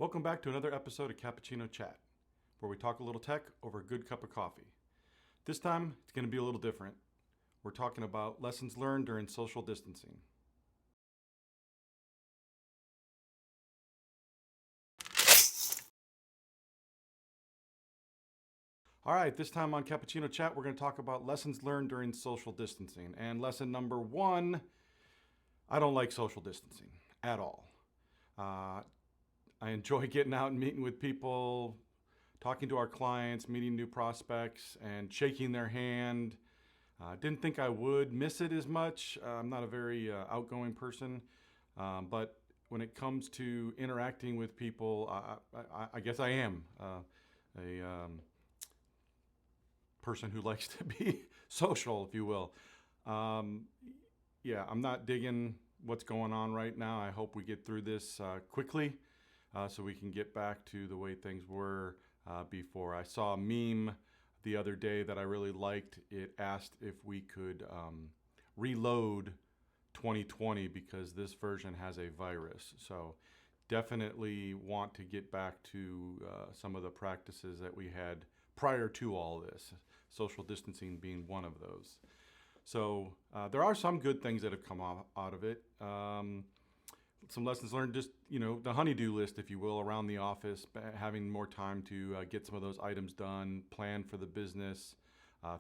Welcome back to another episode of Cappuccino Chat, where we talk a little tech over a good cup of coffee. This time, it's going to be a little different. We're talking about lessons learned during social distancing. All right, this time on Cappuccino Chat, we're going to talk about lessons learned during social distancing. And lesson number one, I don't like social distancing at all. I enjoy getting out and meeting with people, talking to our clients, meeting new prospects, and shaking their hand. Didn't think I would miss it as much. I'm not a very outgoing person, but when it comes to interacting with people, I guess I am a person who likes to be social, if you will. Um, yeah, I'm not digging what's going on right now. I hope we get through this quickly so we can get back to the way things were before. I saw a meme the other day that I really liked. It asked if we could reload 2020 because this version has a virus. So definitely want to get back to some of the practices that we had prior to all this, social distancing being one of those. So there are some good things that have come out of it. Some lessons learned, just the honeydew list, if you will, around the office, having more time to get some of those items done, plan for the business,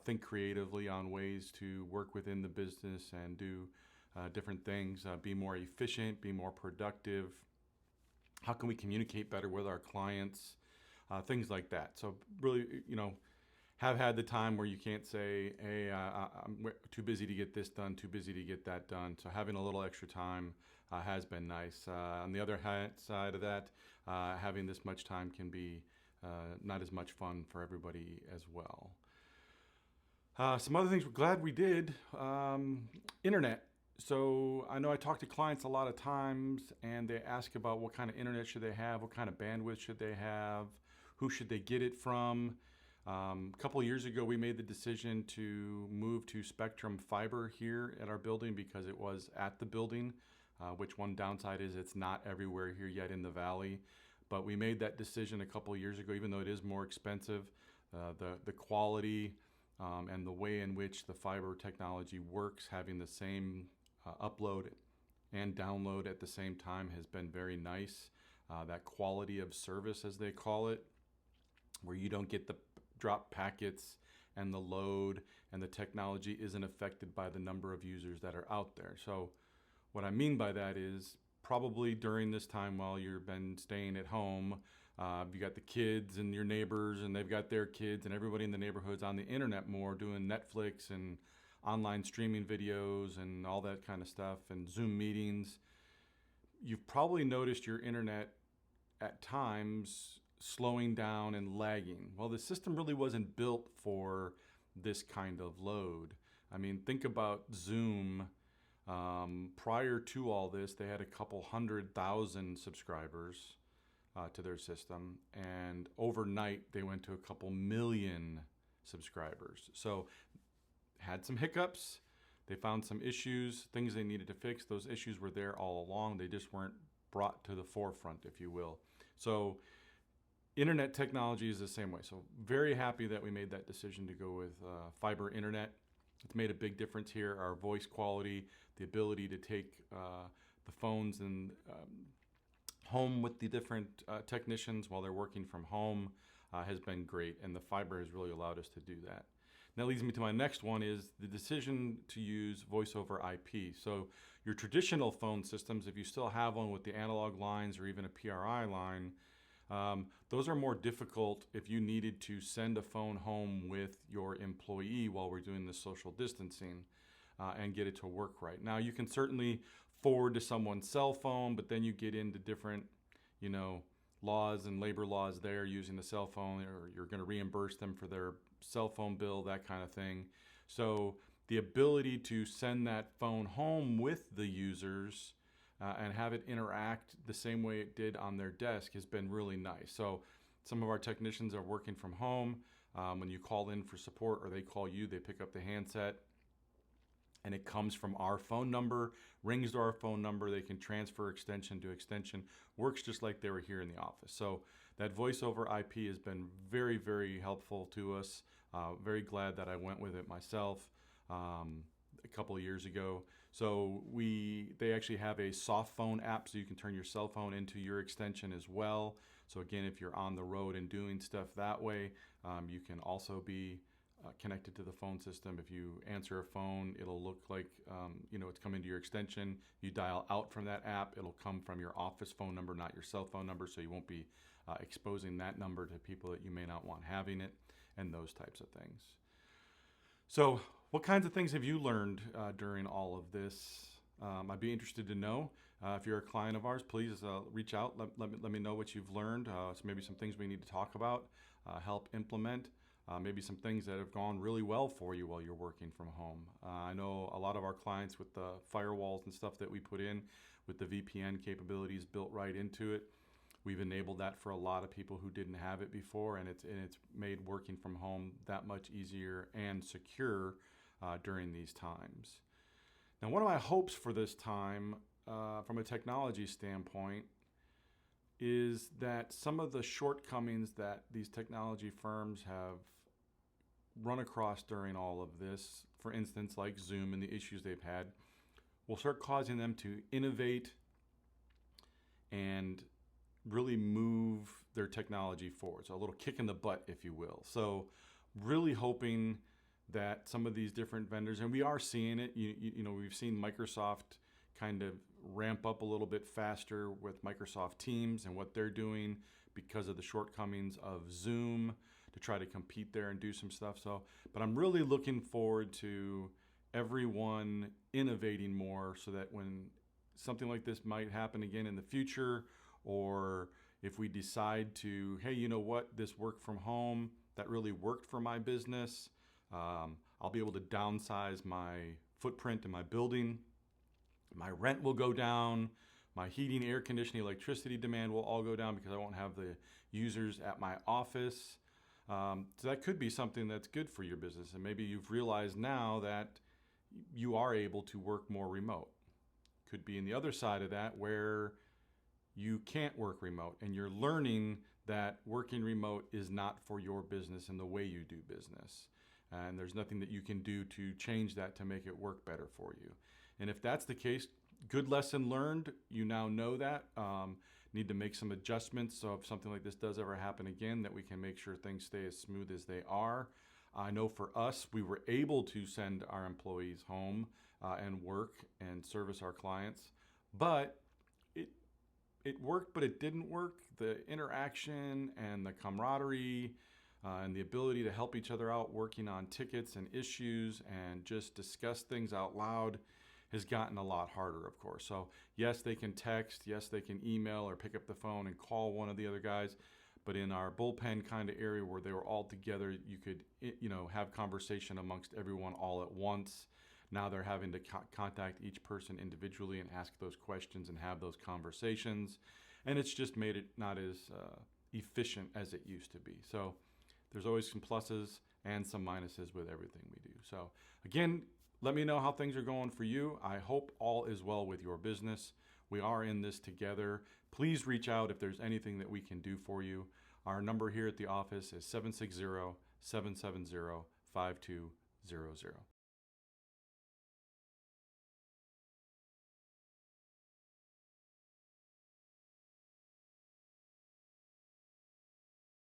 think creatively on ways to work within the business and do different things, be more efficient, be more productive. How can we communicate better with our clients? Things like that. So really, have had the time where you can't say, hey, I'm too busy to get this done, too busy to get that done. So having a little extra time has been nice. On the other side of that, having this much time can be not as much fun for everybody as well. Some other things we're glad we did. Internet. So I know I talk to clients a lot of times and they ask about what kind of internet should they have, what kind of bandwidth should they have, who should they get it from. A couple of years ago, we made the decision to move to Spectrum Fiber here at our building because it was at the building, which one downside is it's not everywhere here yet in the valley. But we made that decision a couple of years ago, even though it is more expensive. The quality and the way in which the fiber technology works, having the same upload and download at the same time has been very nice. That quality of service, as they call it, where you don't get the drop packets and the load, and the technology isn't affected by the number of users that are out there. So what I mean by that is probably during this time while you've been staying at home, you got the kids and your neighbors and they've got their kids and everybody in the neighborhood's on the internet more doing Netflix and online streaming videos and all that kind of stuff and Zoom meetings. You've probably noticed your internet at times slowing down and lagging. Well, the system really wasn't built for this kind of load. I mean, think about Zoom. Prior to all this, they had a couple 100,000 subscribers to their system, and overnight they went to a couple million subscribers. So had some hiccups. They found some issues, things they needed to fix. Those issues were there all along. They just weren't brought to the forefront, if you will. So internet technology is the same way. So very happy that we made that decision to go with fiber internet. It's made a big difference here. Our voice quality, the ability to take the phones and home with the different technicians while they're working from home has been great. And the fiber has really allowed us to do that. That leads me to my next one is the decision to use voice over IP. So your traditional phone systems, if you still have one with the analog lines or even a PRI line, those are more difficult if you needed to send a phone home with your employee while we're doing the social distancing and get it to work right. Now, you can certainly forward to someone's cell phone, but then you get into different, laws and labor laws there using the cell phone, or you're going to reimburse them for their cell phone bill, that kind of thing. So the ability to send that phone home with the users and have it interact the same way it did on their desk has been really nice. So some of our technicians are working from home. When you call in for support or they call you, they pick up the handset and it comes from our phone number, rings to our phone number. They can transfer extension to extension, works just like they were here in the office. So that voice over IP has been very, very helpful to us. Very glad that I went with it myself a couple of years ago. So they actually have a soft phone app, so you can turn your cell phone into your extension as well. So again, if you're on the road and doing stuff that way, you can also be connected to the phone system. If you answer a phone, it'll look like it's coming to your extension. You dial out from that app, it'll come from your office phone number, not your cell phone number, so you won't be exposing that number to people that you may not want having it, and those types of things. So what kinds of things have you learned during all of this? I'd be interested to know. If you're a client of ours, please reach out. Let me know what you've learned. So maybe some things we need to talk about, help implement. Maybe some things that have gone really well for you while you're working from home. I know a lot of our clients with the firewalls and stuff that we put in with the VPN capabilities built right into it. We've enabled that for a lot of people who didn't have it before, and it's made working from home that much easier and secure during these times. Now, one of my hopes for this time, from a technology standpoint, is that some of the shortcomings that these technology firms have run across during all of this, for instance, like Zoom and the issues they've had, will start causing them to innovate and really move their technology forward. So a little kick in the butt, if you will. So really hoping that some of these different vendors, and we are seeing it, we've seen Microsoft kind of ramp up a little bit faster with Microsoft Teams and what they're doing because of the shortcomings of Zoom to try to compete there and do some stuff. But I'm really looking forward to everyone innovating more so that when something like this might happen again in the future, or if we decide to, hey, you know what, this work from home, that really worked for my business, I'll be able to downsize my footprint in my building. My rent will go down. My heating, air conditioning, electricity demand will all go down because I won't have the users at my office. So that could be something that's good for your business. And maybe you've realized now that you are able to work more remote. Could be in the other side of that where you can't work remote and you're learning that working remote is not for your business and the way you do business. And there's nothing that you can do to change that to make it work better for you. And if that's the case, good lesson learned. You now know that. Need to make some adjustments so if something like this does ever happen again, that we can make sure things stay as smooth as they are. I know for us, we were able to send our employees home and work and service our clients, but it worked, but it didn't work. The interaction and the camaraderie and the ability to help each other out working on tickets and issues and just discuss things out loud has gotten a lot harder, of course. So yes, they can text, yes, they can email or pick up the phone and call one of the other guys. But in our bullpen kind of area where they were all together, you could, have conversation amongst everyone all at once. Now they're having to contact each person individually and ask those questions and have those conversations. And it's just made it not as efficient as it used to be. So there's always some pluses and some minuses with everything we do. So again, let me know how things are going for you. I hope all is well with your business. We are in this together. Please reach out if there's anything that we can do for you. Our number here at the office is 760-770-5200.